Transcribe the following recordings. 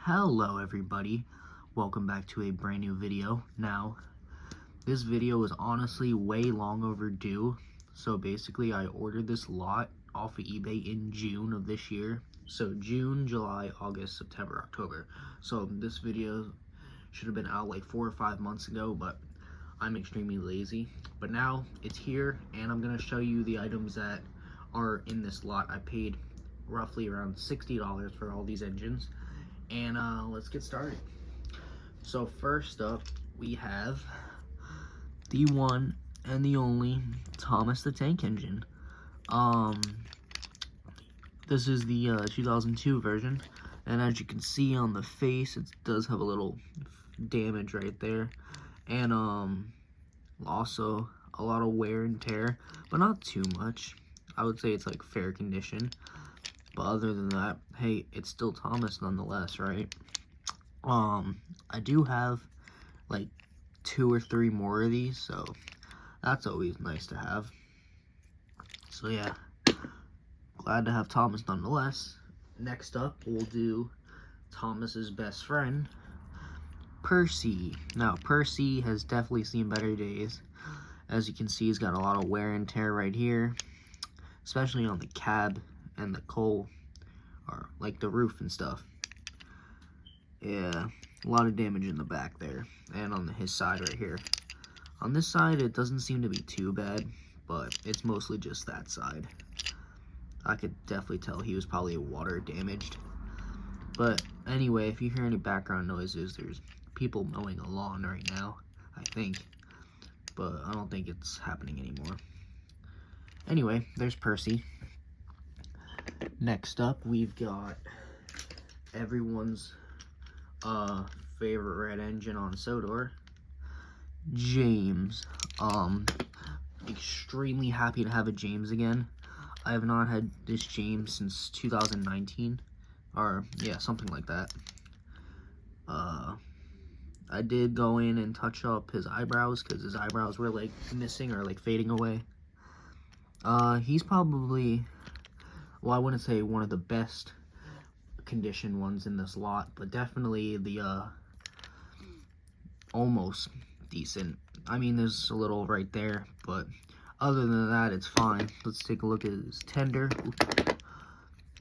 Hello everybody, welcome back to a brand new video. Now, this video is honestly way long overdue. So basically I ordered this lot off of eBay in June of this year. So June, July, August, September, October. So this video should have been out like 4 or 5 months ago, but I'm extremely lazy. But now it's here and I'm going to show you the items that are in this lot. I paid roughly around $60 for all these engines. And let's get started. So first up, we have the one and the only Thomas the Tank Engine. This is the 2002 version, and as you can see on the face, it does have a little damage right there, and also a lot of wear and tear, but not too much. I would say it's like fair condition. But other than that, hey, it's still Thomas nonetheless, right? I do have like 2 or 3 more of these, so that's always nice to have. So yeah, glad to have Thomas nonetheless. Next up, we'll do Thomas's best friend, Percy. Now, Percy has definitely seen better days. As you can see, he's got a lot of wear and tear right here, especially on the cab and the coal, or like the roof and stuff. Yeah, a lot of damage in the back there, and on his side right here. On this side, it doesn't seem to be too bad, but it's mostly just that side. I could definitely tell he was probably water damaged. But anyway, if you hear any background noises, there's people mowing a lawn right now, I think. But I don't think it's happening anymore. Anyway, there's Percy. Next up, we've got everyone's favorite red engine on Sodor, James. Extremely happy to have a James again. I have not had this James since 2019, or yeah, something like that. I did go in and touch up his eyebrows because his eyebrows were like missing or like fading away. He's probably, well, I wouldn't say one of the best condition ones in this lot, but definitely the almost decent. I mean, there's a little right there, but other than that, it's fine. Let's take a look at his tender.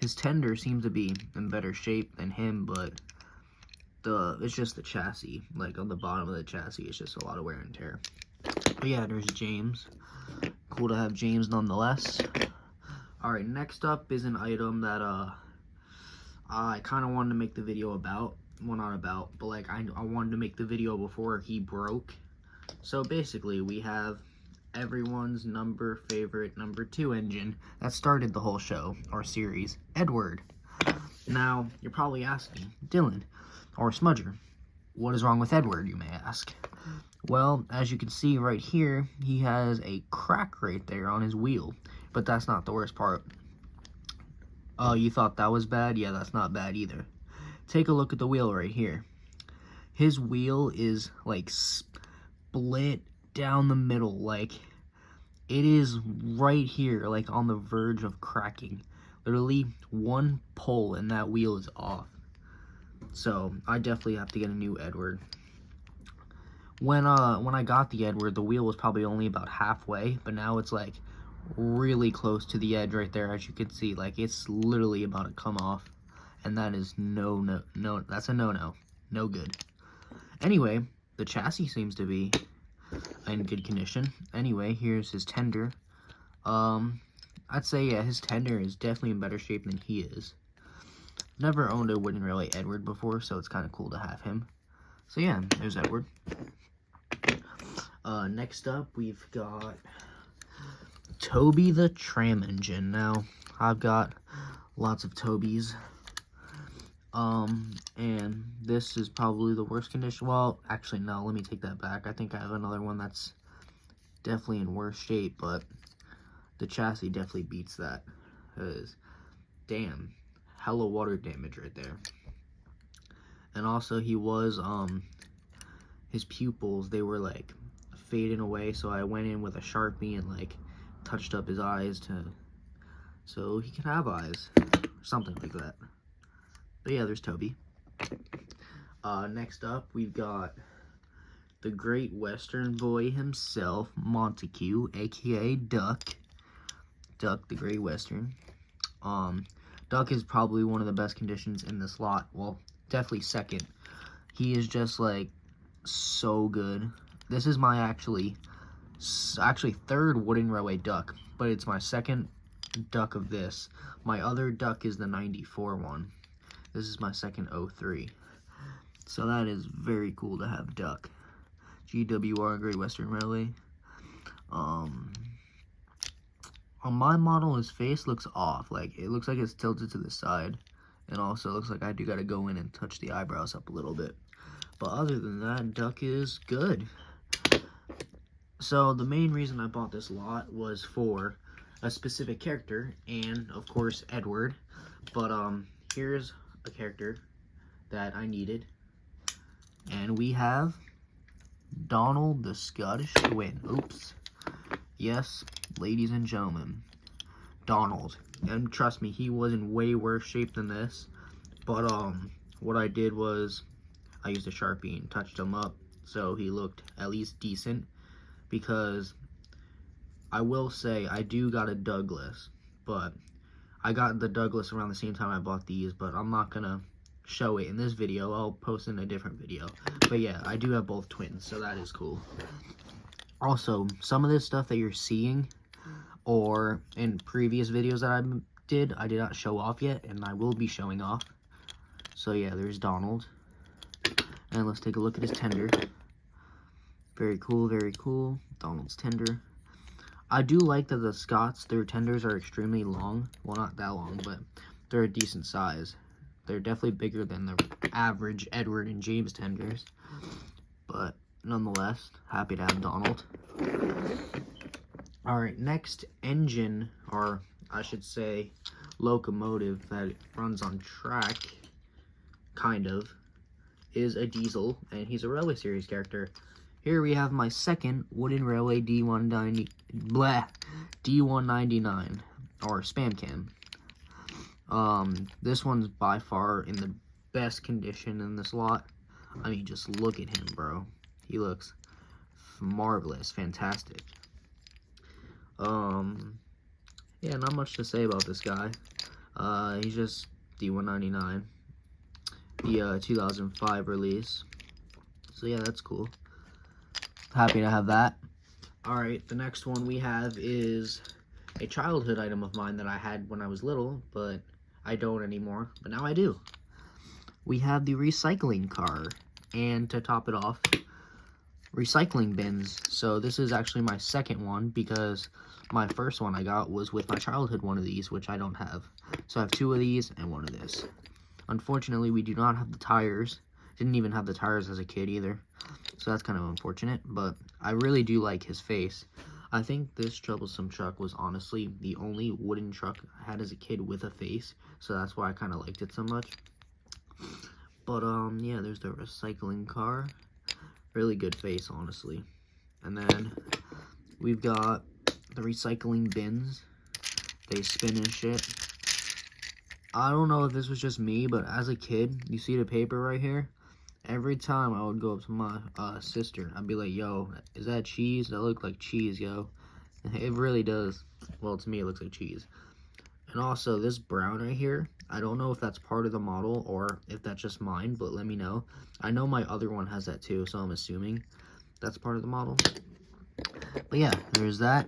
His tender seems to be in better shape than him, but it's just the chassis. Like on the bottom of the chassis, it's just a lot of wear and tear. But yeah, there's James. Cool to have James nonetheless. Alright, next up is an item that I kind of wanted to make the video about. Well, not about, but like I wanted to make the video before he broke. So basically, we have everyone's favorite number 2 engine that started the whole show or series, Edward. Now, you're probably asking, Dylan or Smudger, what is wrong with Edward, you may ask? Well, as you can see right here, he has a crack right there on his wheel, but that's not the worst part. Oh, you thought that was bad? Yeah, that's not bad either. Take a look at the wheel right here. His wheel is like split down the middle, like it is right here, like on the verge of cracking. Literally one pull and that wheel is off. So I definitely have to get a new Edward. When I got the Edward, the wheel was probably only about halfway, but now it's like really close to the edge right there. As you can see, like it's literally about to come off, and that is no, that's a no good. Anyway, the chassis seems to be in good condition. Anyway, here's his tender. I'd say yeah, his tender is definitely in better shape than he is. Never owned a wooden railway Edward before, so it's kind of cool to have him. So yeah, there's Edward. Next up, we've got Toby the Tram Engine. Now, I've got lots of Tobys. And this is probably the worst condition. Well, actually, no, let me take that back. I think I have another one that's definitely in worse shape, but the chassis definitely beats that. Because, damn, hella water damage right there. And also, he was, his pupils, they were, like, fading away, so I went in with a Sharpie and, like, touched up his eyes so he can have eyes. Something like that. But yeah, there's Toby. Next up, we've got the Great Western Boy himself, Montague, aka Duck. Duck, the Great Western. Duck is probably one of the best conditions in this lot. Well, definitely second. He is just like so good. This is my actually third wooden railway duck, but it's my second duck of this. My other duck is the 94 one. This is my second 03. So that is very cool to have Duck. GWR, Great Western Railway. On my model, his face looks off. Like, it looks like it's tilted to the side. And also looks like I do gotta go in and touch the eyebrows up a little bit. But other than that, Duck is good. So the main reason I bought this lot was for a specific character, and of course Edward. But here's a character that I needed, and we have Donald the Scottish Twin. Oops. Yes, ladies and gentlemen, Donald. And trust me, he was in way worse shape than this. But what I did was I used a Sharpie and touched him up so he looked at least decent. Because I will say I do got a Douglas, but I got the Douglas around the same time I bought these, but I'm not gonna show it in this video. I'll post in a different video. But yeah, I do have both twins, so that is cool. Also, some of this stuff that you're seeing, or in previous videos that I did not show off yet, and I will be showing off. So yeah, there's Donald. And let's take a look at his tender. Very cool, very cool. Donald's tender. I do like that the Scots, their tenders are extremely long. Well, not that long, but they're a decent size. They're definitely bigger than the average Edward and James tenders. But nonetheless, happy to have Donald. Alright, next engine, or I should say locomotive that runs on track, kind of, is a diesel, and he's a Railway Series character. Here we have my second wooden railway D199, or Spam Cam. This one's by far in the best condition in this lot. I mean, just look at him, bro. He looks marvelous, fantastic. Yeah, not much to say about this guy. He's just D199, the 2005 release. So yeah, that's cool. Happy to have that. Alright, the next one we have is a childhood item of mine that I had when I was little, but I don't anymore, but now I do. We have the recycling car, and to top it off, recycling bins. So this is actually my second one, because my first one I got was with my childhood one of these, which I don't have. So I have two of these and one of this. Unfortunately, we do not have the tires. Didn't even have the tires as a kid either. So that's kind of unfortunate, but I really do like his face. I think this troublesome truck was honestly the only wooden truck I had as a kid with a face, so that's why I kind of liked it so much. But yeah, there's the recycling car. Really good face, honestly. And then we've got the recycling bins. They spin and shit. I don't know if this was just me, but as a kid, you see the paper right here? Every time I would go up to my sister, I'd be like, yo, is that cheese? That look like cheese, yo. It really does. Well, to me, it looks like cheese. And also, this brown right here, I don't know if that's part of the model or if that's just mine, but let me know. I know my other one has that too, so I'm assuming that's part of the model. But yeah, there's that.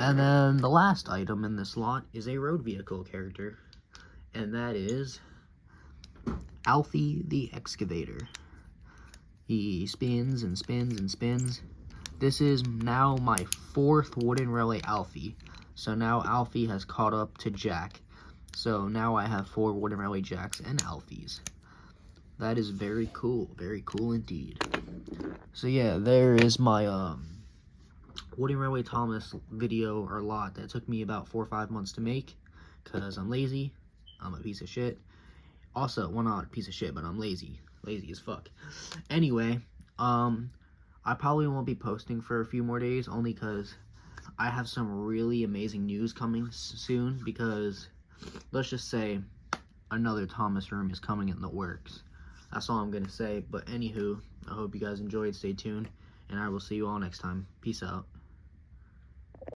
And then the last item in this lot is a road vehicle character. And that is Alfie the Excavator. He spins and spins and spins. This is now my fourth wooden railway Alfie. So now Alfie has caught up to Jack. So now I have 4 wooden railway Jacks and Alfies. That is very cool indeed. So yeah, there is my wooden railway Thomas video or lot that took me about 4 or 5 months to make, because I'm lazy. I'm a piece of shit. Also, well, not a piece of shit, but I'm lazy. Lazy as fuck. Anyway, I probably won't be posting for a few more days, only because I have some really amazing news coming soon, because let's just say another Thomas room is coming in the works. That's all I'm going to say. But anywho, I hope you guys enjoyed. Stay tuned, and I will see you all next time. Peace out.